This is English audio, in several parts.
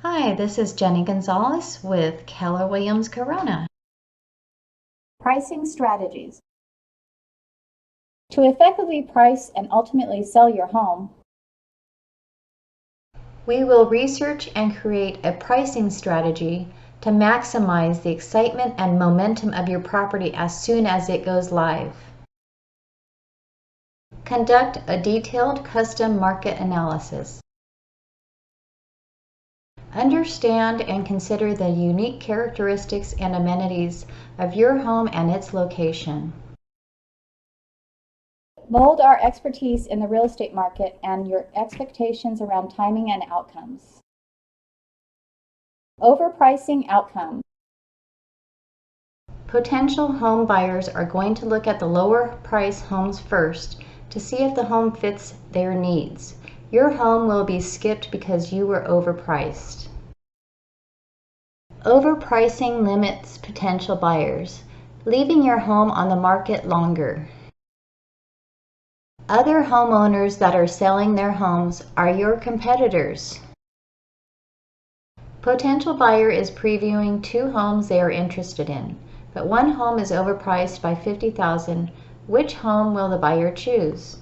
Hi, this is Jenny Gonzalez with Keller Williams Corona. Pricing strategies. To effectively price and ultimately sell your home, We will research and create a pricing strategy to maximize the excitement and momentum of your property as soon as it goes live. Conduct a detailed custom market analysis. Understand and consider the unique characteristics and amenities of your home and its location. mold our expertise in the real estate market and your expectations around timing and outcomes. Overpricing outcome. Potential home buyers are going to look at the lower price homes first to see if the home fits their needs. Your home will be skipped because you were overpriced. Overpricing limits potential buyers, leaving your home on the market longer. Other homeowners that are selling their homes are your competitors. Potential buyer is previewing 2 homes they are interested in, but one home is overpriced by $50,000. Which home will the buyer choose?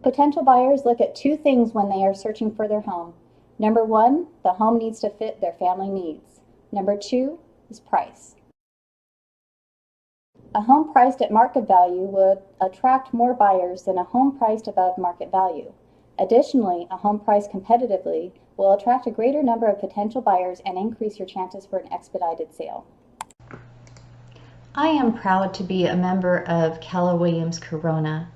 Potential buyers look at 2 things when they are searching for their home. Number 1, the home needs to fit their family needs. Number 2 is price. A home priced at market value would attract more buyers than a home priced above market value. Additionally, a home priced competitively will attract a greater number of potential buyers and increase your chances for an expedited sale. I am proud to be a member of Keller Williams Corona.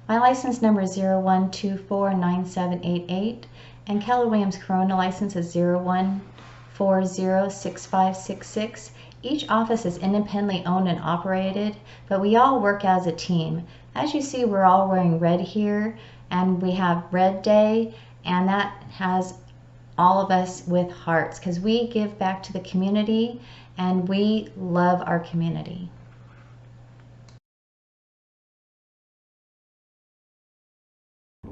My license number is 01249788 and Keller Williams Corona license is 01406566. Each office is independently owned and operated, but we all work as a team. As you see, we're all wearing red here, and we have Red Day, and that has all of us with hearts because we give back to the community and we love our community.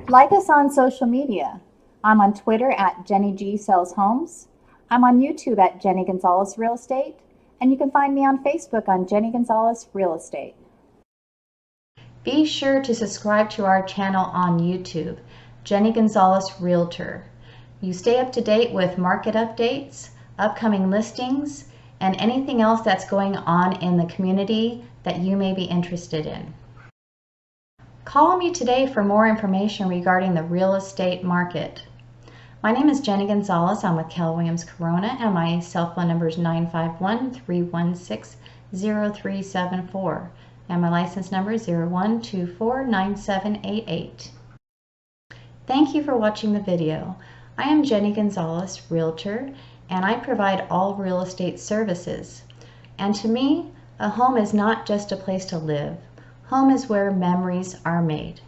Like us on social media. I'm on Twitter at Jenny G Sells Homes. I'm on YouTube at Jenny Gonzalez Real Estate. And you can find me on Facebook on Jenny Gonzalez Real Estate. Be sure to subscribe to our channel on YouTube, Jenny Gonzalez Realtor. You stay up to date with market updates, upcoming listings, and anything else that's going on in the community that you may be interested in. Call me today for more information regarding the real estate market. My name is Jenny Gonzalez. I'm with Keller Williams Corona, and my cell phone number is 951-316-0374, and my license number is 01249788. Thank you for watching the video. I am Jenny Gonzalez, Realtor, and I provide all real estate services. And to me, a home is not just a place to live. Home is where memories are made.